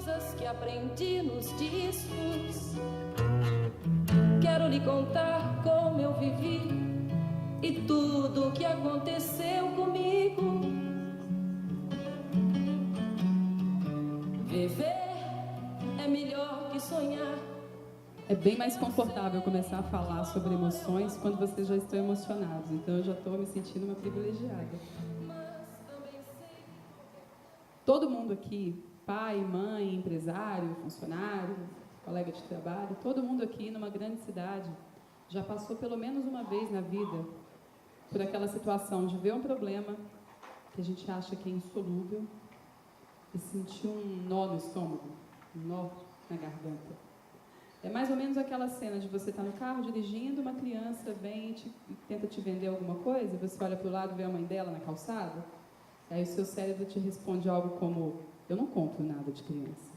coisas que aprendi nos discos. Quero lhe contar como eu vivi e tudo o que aconteceu comigo. Viver é melhor que sonhar. É bem mais confortável começar a falar sobre emoções quando vocês já estão emocionados. Então eu já estou me sentindo uma privilegiada. Todo mundo aqui, pai, mãe, empresário, funcionário, colega de trabalho, todo mundo aqui numa grande cidade já passou pelo menos uma vez na vida por aquela situação de ver um problema que a gente acha que é insolúvel e sentir um nó no estômago, um nó na garganta. É mais ou menos aquela cena de você estar no carro dirigindo, uma criança vem e tenta te vender alguma coisa, e você olha para o lado e vê a mãe dela na calçada, aí o seu cérebro te responde algo como: eu não compro nada de criança.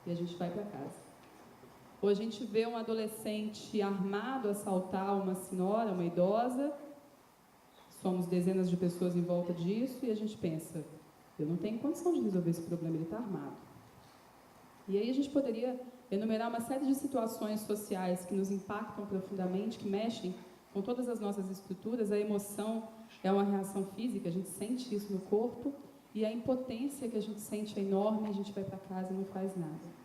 E a gente vai para casa. Ou a gente vê um adolescente armado assaltar uma senhora, uma idosa, somos dezenas de pessoas em volta disso, e a gente pensa: eu não tenho condição de resolver esse problema, ele está armado. E aí a gente poderia enumerar uma série de situações sociais que nos impactam profundamente, que mexem com todas as nossas estruturas. A emoção é uma reação física, a gente sente isso no corpo, e a impotência que a gente sente é enorme, a gente vai para casa e não faz nada.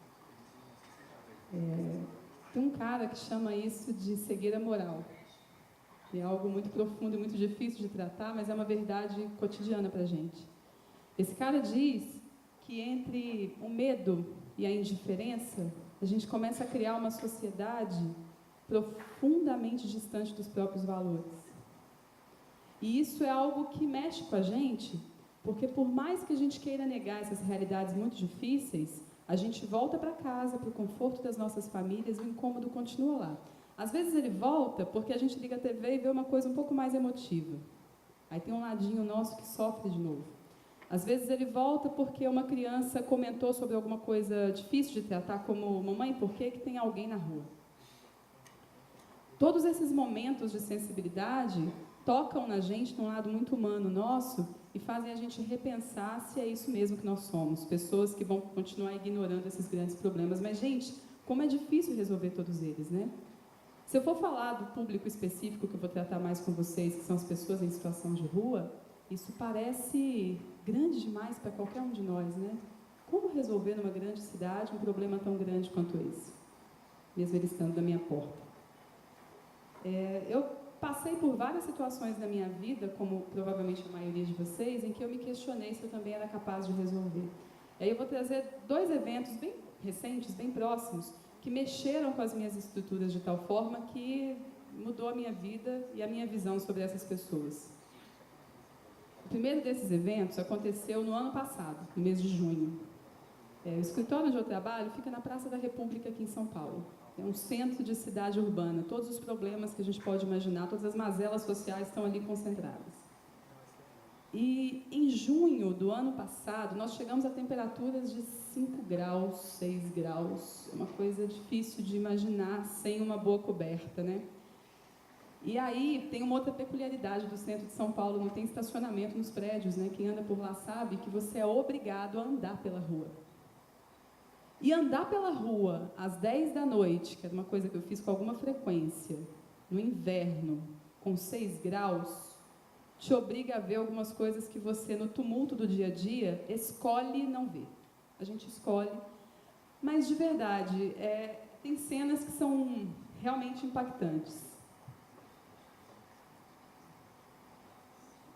Tem um cara que chama isso de cegueira moral. É algo muito profundo e muito difícil de tratar, mas é uma verdade cotidiana para a gente. Esse cara diz que entre o medo e a indiferença, a gente começa a criar uma sociedade profundamente distante dos próprios valores. E isso é algo que mexe com a gente, porque por mais que a gente queira negar essas realidades muito difíceis, a gente volta para casa, para o conforto das nossas famílias, e o incômodo continua lá. Às vezes ele volta porque a gente liga a TV e vê uma coisa um pouco mais emotiva. Aí tem um ladinho nosso que sofre de novo. Às vezes ele volta porque uma criança comentou sobre alguma coisa difícil de tratar, como: mamãe, por que tem alguém na rua? Todos esses momentos de sensibilidade tocam na gente num lado muito humano nosso e fazem a gente repensar se é isso mesmo que nós somos, pessoas que vão continuar ignorando esses grandes problemas. Mas, gente, como é difícil resolver todos eles, né? Se eu for falar do público específico que eu vou tratar mais com vocês, que são as pessoas em situação de rua, isso parece grande demais para qualquer um de nós, né? Como resolver numa grande cidade um problema tão grande quanto esse? Mesmo ele estando na minha porta. Eu passei por várias situações na minha vida, como provavelmente a maioria de vocês, em que eu me questionei se eu também era capaz de resolver. E aí eu vou trazer 2 eventos bem recentes, bem próximos, que mexeram com as minhas estruturas de tal forma que mudou a minha vida e a minha visão sobre essas pessoas. O primeiro desses eventos aconteceu no ano passado, no mês de junho. O escritório onde eu trabalho fica na Praça da República, aqui em São Paulo. É um centro de cidade urbana. Todos os problemas que a gente pode imaginar, todas as mazelas sociais estão ali concentradas. E em junho do ano passado, nós chegamos a temperaturas de 5 graus, 6 graus. É uma coisa difícil de imaginar sem uma boa coberta, né? E aí tem uma outra peculiaridade do centro de São Paulo: não tem estacionamento nos prédios, né? Quem anda por lá sabe que você é obrigado a andar pela rua. E andar pela rua às 10 da noite, que era uma coisa que eu fiz com alguma frequência, no inverno, com 6 graus, te obriga a ver algumas coisas que você, no tumulto do dia a dia, escolhe não ver. A gente escolhe, mas de verdade, tem cenas que são realmente impactantes.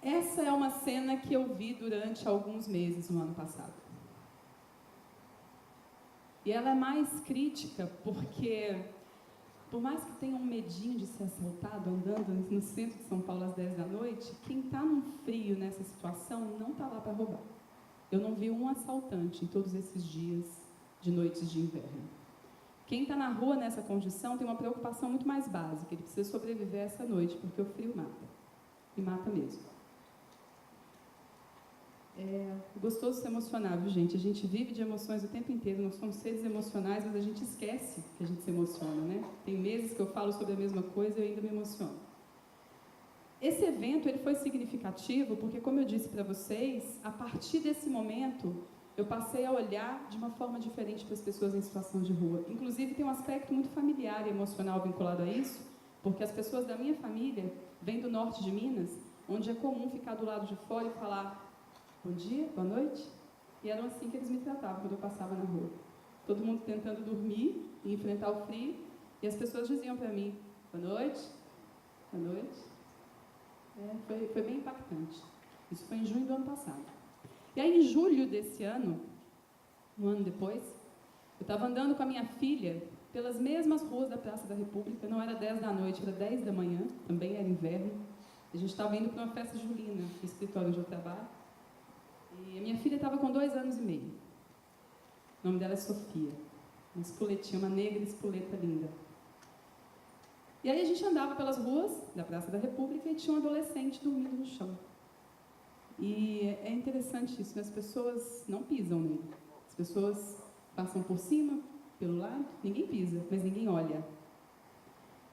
Essa é uma cena que eu vi durante alguns meses no ano passado. E ela é mais crítica porque, por mais que tenha um medinho de ser assaltado andando no centro de São Paulo às 10 da noite, quem está num frio nessa situação não está lá para roubar. Eu não vi um assaltante em todos esses dias de noites de inverno. Quem está na rua nessa condição tem uma preocupação muito mais básica: ele precisa sobreviver essa noite, porque o frio mata. E mata mesmo. É gostoso se emocionar, viu, gente? A gente vive de emoções o tempo inteiro, nós somos seres emocionais, mas a gente esquece que a gente se emociona, né? Tem meses que eu falo sobre a mesma coisa e eu ainda me emociono. Esse evento ele foi significativo porque, como eu disse para vocês, a partir desse momento, eu passei a olhar de uma forma diferente para as pessoas em situação de rua. Inclusive, tem um aspecto muito familiar e emocional vinculado a isso, porque as pessoas da minha família vêm do norte de Minas, onde é comum ficar do lado de fora e falar bom dia, boa noite, e eram assim que eles me tratavam quando eu passava na rua. Todo mundo tentando dormir e enfrentar o frio, e as pessoas diziam para mim, boa noite, boa noite. Foi bem impactante. Isso foi em junho do ano passado. E aí, em julho desse ano, um ano depois, eu estava andando com a minha filha pelas mesmas ruas da Praça da República, não era 10 da noite, era 10 da manhã, também era inverno. A gente estava indo para uma festa julina, no escritório onde eu trabalho, e a minha filha estava com 2 anos e meio. O nome dela é Sofia, uma espoletinha, uma negra espoleta linda. E aí a gente andava pelas ruas da Praça da República e tinha um adolescente dormindo no chão. E é interessante isso, né? As pessoas não pisam nele. As pessoas passam por cima, pelo lado, ninguém pisa, mas ninguém olha.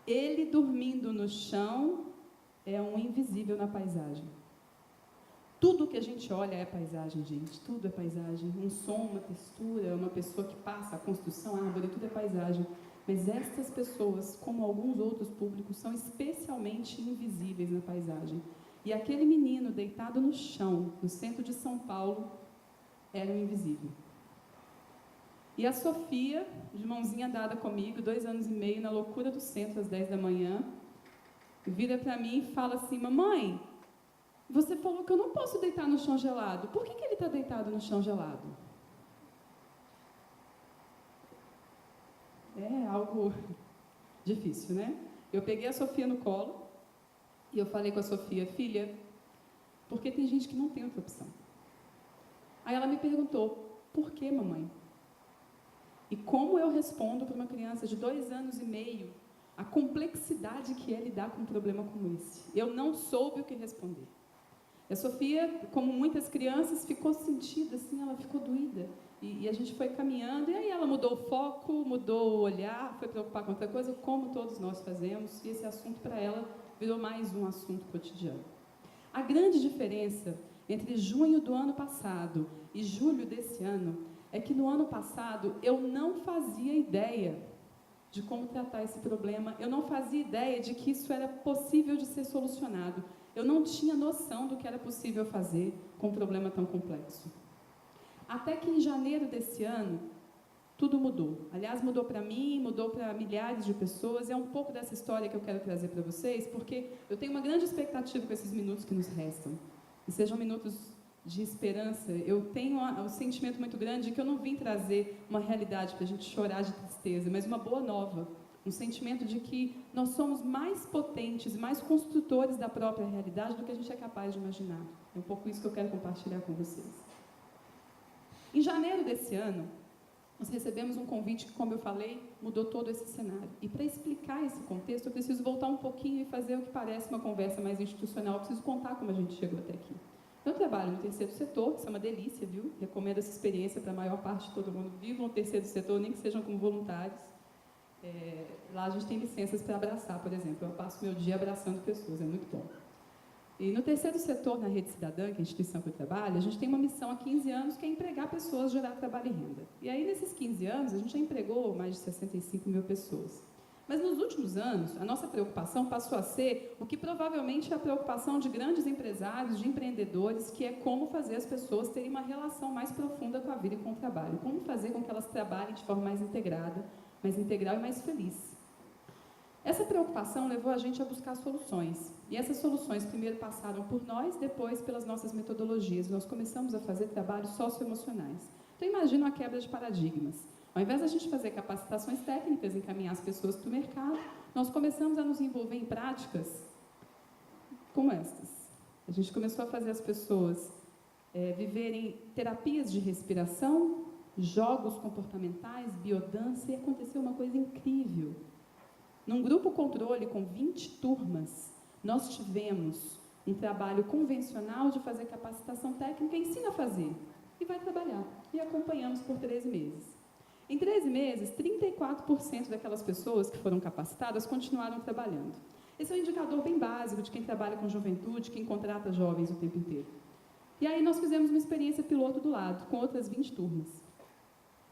Ele dormindo no chão é um invisível na paisagem. Tudo que a gente olha é paisagem, gente. Tudo é paisagem. Um som, uma textura, uma pessoa que passa, a construção, a árvore, tudo é paisagem. Mas estas pessoas, como alguns outros públicos, são especialmente invisíveis na paisagem. E aquele menino deitado no chão, no centro de São Paulo, era um invisível. E a Sofia, de mãozinha dada comigo, 2 anos e meio, na loucura do centro, às 10 da manhã, vira para mim e fala assim, mamãe, você falou que eu não posso deitar no chão gelado. Por que ele está deitado no chão gelado? É algo difícil, né? Eu peguei a Sofia no colo e eu falei com a Sofia, filha, porque tem gente que não tem outra opção. Aí ela me perguntou, por que, mamãe? E como eu respondo para uma criança de 2 anos e meio a complexidade que é lidar com um problema como esse? Eu não soube o que responder. A Sofia, como muitas crianças, ficou sentida, assim, ela ficou doída. E a gente foi caminhando, e aí ela mudou o foco, mudou o olhar, foi preocupar com outra coisa, como todos nós fazemos, e esse assunto para ela virou mais um assunto cotidiano. A grande diferença entre junho do ano passado e julho desse ano é que no ano passado eu não fazia ideia de como tratar esse problema, eu não fazia ideia de que isso era possível de ser solucionado. Eu não tinha noção do que era possível fazer com um problema tão complexo. Até que em janeiro desse ano, tudo mudou. Aliás, mudou para mim, mudou para milhares de pessoas. É um pouco dessa história que eu quero trazer para vocês, porque eu tenho uma grande expectativa com esses minutos que nos restam. E sejam minutos de esperança. Eu tenho um sentimento muito grande de que eu não vim trazer uma realidade para a gente chorar de tristeza, mas uma boa nova. Um sentimento de que nós somos mais potentes, mais construtores da própria realidade do que a gente é capaz de imaginar. É um pouco isso que eu quero compartilhar com vocês. Em janeiro desse ano, nós recebemos um convite que, como eu falei, mudou todo esse cenário. E para explicar esse contexto, eu preciso voltar um pouquinho e fazer o que parece uma conversa mais institucional. Eu preciso contar como a gente chegou até aqui. Eu trabalho no terceiro setor, isso é uma delícia, viu? Recomendo essa experiência para a maior parte de todo mundo. Vivam no terceiro setor, nem que sejam como voluntários. Lá a gente tem licenças para abraçar, por exemplo. Eu passo meu dia abraçando pessoas, é muito bom. E no terceiro setor, na Rede Cidadã, que é a instituição que eu trabalho, a gente tem uma missão há 15 anos que é empregar pessoas, gerar trabalho e renda. E aí, nesses 15 anos, a gente já empregou mais de 65 mil pessoas. Mas nos últimos anos, a nossa preocupação passou a ser o que provavelmente é a preocupação de grandes empresários, de empreendedores, que é como fazer as pessoas terem uma relação mais profunda com a vida e com o trabalho. Como fazer com que elas trabalhem de forma mais integrada, mais integral e mais feliz. Essa preocupação levou a gente a buscar soluções. E essas soluções primeiro passaram por nós, depois pelas nossas metodologias. Nós começamos a fazer trabalhos socioemocionais. Então, imagina uma quebra de paradigmas. Ao invés de a gente fazer capacitações técnicas, encaminhar as pessoas para o mercado, nós começamos a nos envolver em práticas como estas. A gente começou a fazer as pessoas viverem terapias de respiração, jogos comportamentais, biodança, e aconteceu uma coisa incrível. Num grupo controle com 20 turmas, nós tivemos um trabalho convencional de fazer capacitação técnica, ensina a fazer, e vai trabalhar. E acompanhamos por 13 meses. Em 13 meses, 34% daquelas pessoas que foram capacitadas continuaram trabalhando. Esse é um indicador bem básico de quem trabalha com juventude, quem contrata jovens o tempo inteiro. E aí nós fizemos uma experiência piloto aeroporto do lado, com outras 20 turmas.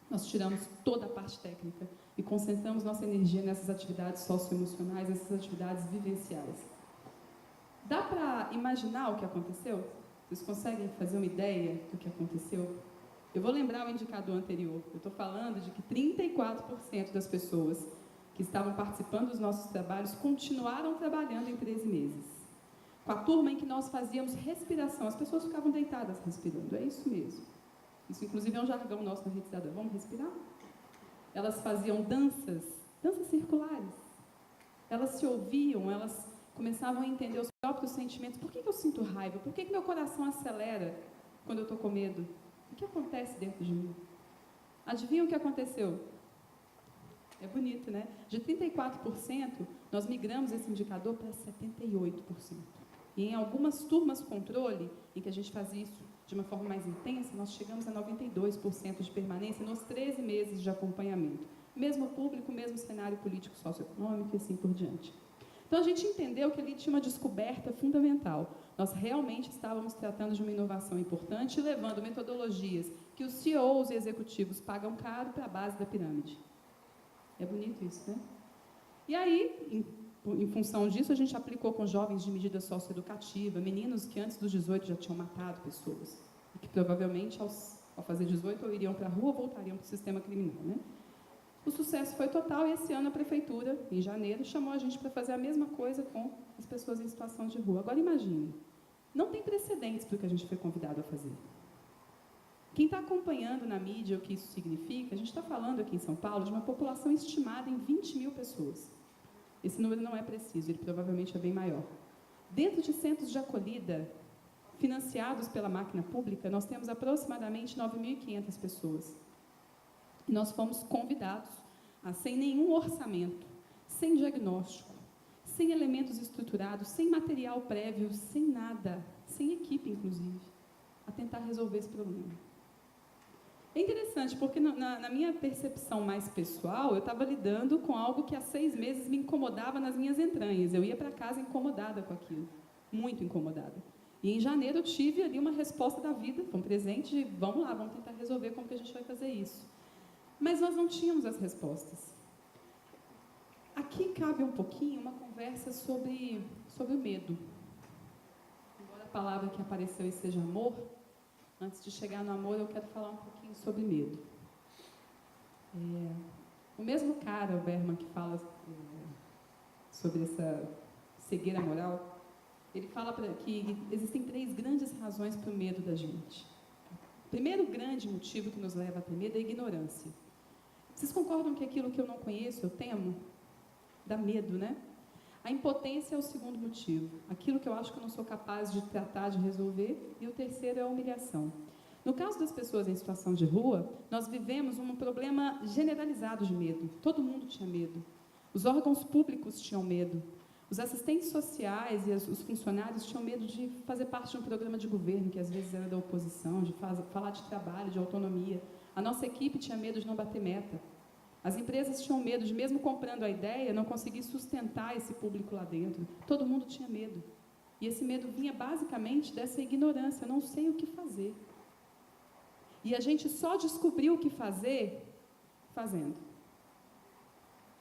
Nós tiramos toda a parte técnica e concentramos nossa energia nessas atividades socioemocionais, nessas atividades vivenciais. Dá para imaginar o que aconteceu? Vocês conseguem fazer uma ideia do que aconteceu? Eu vou lembrar o indicador anterior. Eu estou falando de que 34% das pessoas que estavam participando dos nossos trabalhos continuaram trabalhando em 13 meses. Com a turma em que nós fazíamos respiração, as pessoas ficavam deitadas respirando, é isso mesmo. Isso, inclusive, é um jargão nosso na Rede Cidadã. Vamos respirar? Elas faziam danças circulares. Elas se ouviam, elas começavam a entender os próprios sentimentos. Por que eu sinto raiva? Por que meu coração acelera quando eu estou com medo? O que acontece dentro de mim? Adivinha o que aconteceu? É bonito, né? De 34%, nós migramos esse indicador para 78%. E em algumas turmas controle, em que a gente faz isso de uma forma mais intensa, nós chegamos a 92% de permanência nos 13 meses de acompanhamento. Mesmo público, mesmo cenário político, socioeconômico e assim por diante. Então, a gente entendeu que ali tinha uma descoberta fundamental. Nós realmente estávamos tratando de uma inovação importante, levando metodologias que os CEOs e executivos pagam caro para a base da pirâmide. É bonito isso, né? E aí, em função disso, a gente aplicou com jovens de medida socioeducativa, meninos que antes dos 18 já tinham matado pessoas, e que provavelmente, ao fazer 18, ou iriam para a rua ou voltariam para o sistema criminal, né? O sucesso foi total e esse ano a prefeitura, em janeiro, chamou a gente para fazer a mesma coisa com as pessoas em situação de rua. Agora imagine, não tem precedentes para o que a gente foi convidado a fazer. Quem está acompanhando na mídia o que isso significa, a gente está falando aqui em São Paulo de uma população estimada em 20 mil pessoas. Esse número não é preciso, ele provavelmente é bem maior. Dentro de centros de acolhida, financiados pela máquina pública, nós temos aproximadamente 9.500 pessoas. E nós fomos convidados a, sem nenhum orçamento, sem diagnóstico, sem elementos estruturados, sem material prévio, sem nada, sem equipe, inclusive, a tentar resolver esse problema. É interessante, porque na minha percepção mais pessoal, eu estava lidando com algo que há 6 meses me incomodava nas minhas entranhas. Eu ia para casa incomodada com aquilo, muito incomodada. E em janeiro eu tive ali uma resposta da vida, um presente de vamos lá, vamos tentar resolver como que a gente vai fazer isso. Mas nós não tínhamos as respostas. Aqui cabe um pouquinho uma conversa sobre o medo. Embora a palavra que apareceu aí seja amor, antes de chegar no amor, eu quero falar um pouquinho sobre medo. O mesmo cara, o Berman, que fala sobre essa cegueira moral, ele fala que existem 3 grandes razões para o medo da gente. O primeiro grande motivo que nos leva a ter medo é a ignorância. Vocês concordam que aquilo que eu não conheço, eu temo? Dá medo, né? A impotência é o segundo motivo. Aquilo que eu acho que eu não sou capaz de tratar, de resolver. E o terceiro é a humilhação. No caso das pessoas em situação de rua, nós vivemos um problema generalizado de medo. Todo mundo tinha medo. Os órgãos públicos tinham medo. Os assistentes sociais e os funcionários tinham medo de fazer parte de um programa de governo, que às vezes era da oposição, de falar de trabalho, de autonomia. A nossa equipe tinha medo de não bater meta. As empresas tinham medo de, mesmo comprando a ideia, não conseguir sustentar esse público lá dentro. Todo mundo tinha medo. E esse medo vinha basicamente dessa ignorância. Eu não sei o que fazer. E a gente só descobriu o que fazer fazendo.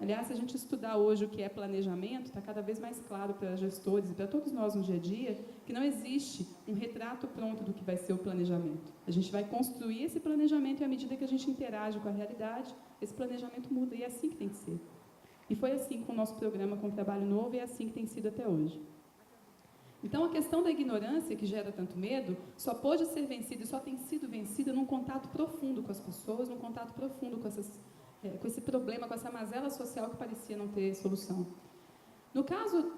Aliás, se a gente estudar hoje o que é planejamento, está cada vez mais claro para gestores e para todos nós no dia a dia, que não existe um retrato pronto do que vai ser o planejamento. A gente vai construir esse planejamento e, à medida que a gente interage com a realidade, esse planejamento muda, e é assim que tem que ser. E foi assim com o nosso programa com o Trabalho Novo, e é assim que tem sido até hoje. Então, a questão da ignorância, que gera tanto medo, só pode ser vencida e só tem sido vencida num contato profundo com as pessoas, num contato profundo com esse problema, com essa mazela social que parecia não ter solução. No caso,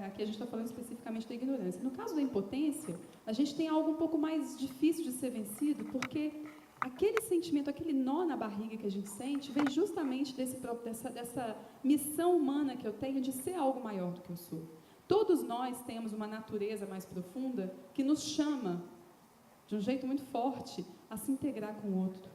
aqui a gente está falando especificamente da ignorância. No caso da impotência, a gente tem algo um pouco mais difícil de ser vencido, porque aquele sentimento, aquele nó na barriga que a gente sente, vem justamente dessa missão humana que eu tenho de ser algo maior do que eu sou. Todos nós temos uma natureza mais profunda que nos chama, de um jeito muito forte, a se integrar com o outro.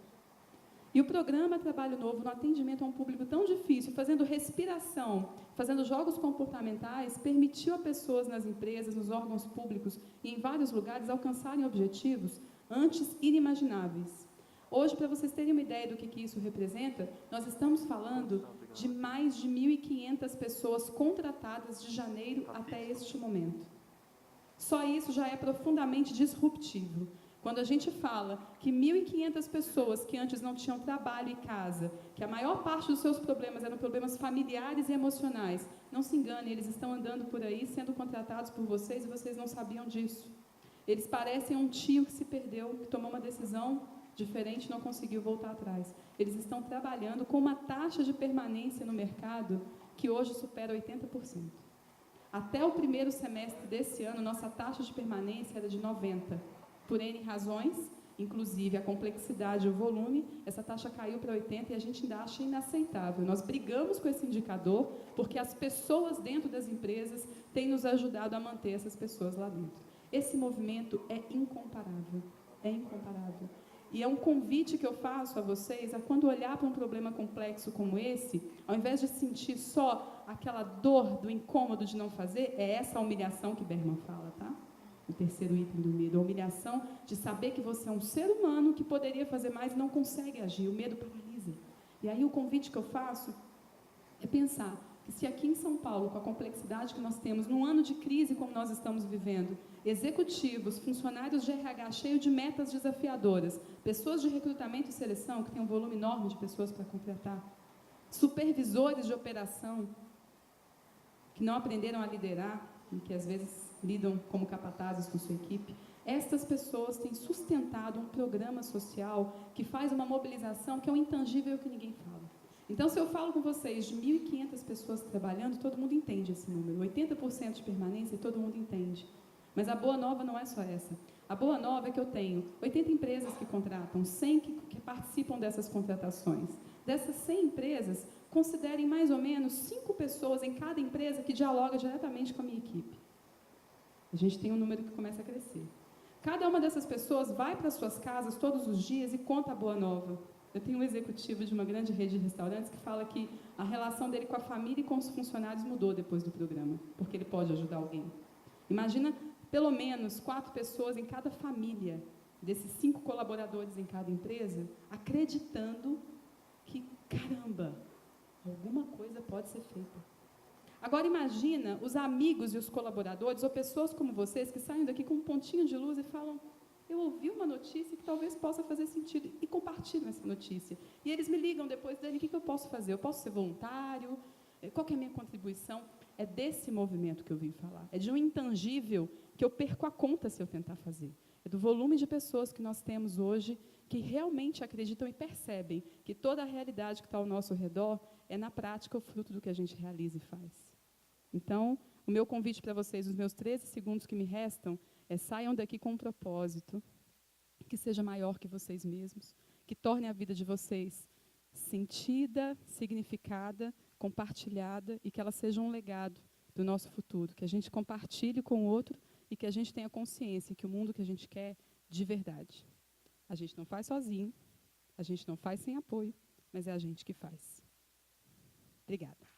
E o programa Trabalho Novo, no atendimento a um público tão difícil, fazendo respiração, fazendo jogos comportamentais, permitiu a pessoas nas empresas, nos órgãos públicos e em vários lugares alcançarem objetivos antes inimagináveis. Hoje, para vocês terem uma ideia do que isso representa, nós estamos falando de mais de 1.500 pessoas contratadas de janeiro até este momento. Só isso já é profundamente disruptivo. Quando a gente fala que 1.500 pessoas que antes não tinham trabalho e casa, que a maior parte dos seus problemas eram problemas familiares e emocionais, não se engane, eles estão andando por aí sendo contratados por vocês e vocês não sabiam disso. Eles parecem um tio que se perdeu, que tomou uma decisão diferente e não conseguiu voltar atrás. Eles estão trabalhando com uma taxa de permanência no mercado que hoje supera 80%. Até o primeiro semestre desse ano, nossa taxa de permanência era de 90%. Por N razões, inclusive a complexidade e o volume, essa taxa caiu para 80% e a gente ainda acha inaceitável. Nós brigamos com esse indicador porque as pessoas dentro das empresas têm nos ajudado a manter essas pessoas lá dentro. Esse movimento é incomparável, é incomparável. E é um convite que eu faço a vocês, a quando olhar para um problema complexo como esse, ao invés de sentir só aquela dor do incômodo de não fazer, é essa humilhação que Bergman fala, tá? O terceiro item do medo, a humilhação de saber que você é um ser humano que poderia fazer mais e não consegue agir, o medo paralisa. E aí o convite que eu faço é pensar que se aqui em São Paulo, com a complexidade que nós temos, num ano de crise como nós estamos vivendo, executivos, funcionários de RH cheio de metas desafiadoras, pessoas de recrutamento e seleção, que tem um volume enorme de pessoas para contratar, supervisores de operação, que não aprenderam a liderar, e que às vezes lidam como capatazes com sua equipe, estas pessoas têm sustentado um programa social que faz uma mobilização que é um intangível que ninguém fala. Então, se eu falo com vocês de 1.500 pessoas trabalhando, todo mundo entende esse número. 80% de permanência, todo mundo entende. Mas a boa nova não é só essa. A boa nova é que eu tenho 80 empresas que contratam, 100 que participam dessas contratações. Dessas 100 empresas, considerem mais ou menos 5 pessoas em cada empresa que dialoga diretamente com a minha equipe. A gente tem um número que começa a crescer. Cada uma dessas pessoas vai para suas casas todos os dias e conta a boa nova. Eu tenho um executivo de uma grande rede de restaurantes que fala que a relação dele com a família e com os funcionários mudou depois do programa, porque ele pode ajudar alguém. Imagina pelo menos 4 pessoas em cada família, desses 5 colaboradores em cada empresa, acreditando que, caramba, alguma coisa pode ser feita. Agora imagina os amigos e os colaboradores, ou pessoas como vocês, que saem daqui com um pontinho de luz e falam, eu ouvi uma notícia que talvez possa fazer sentido, e compartilham essa notícia. E eles me ligam depois, Dani, o que eu posso fazer? Eu posso ser voluntário? Qual que é a minha contribuição? É desse movimento que eu vim falar. É de um intangível que eu perco a conta se eu tentar fazer. É do volume de pessoas que nós temos hoje que realmente acreditam e percebem que toda a realidade que está ao nosso redor é, na prática, o fruto do que a gente realiza e faz. Então, o meu convite para vocês, os meus 13 segundos que me restam, é saiam daqui com um propósito que seja maior que vocês mesmos, que torne a vida de vocês sentida, significada, compartilhada e que ela seja um legado do nosso futuro, que a gente compartilhe com o outro e que a gente tenha consciência que o mundo que a gente quer de verdade. A gente não faz sozinho, a gente não faz sem apoio, mas é a gente que faz. Obrigada.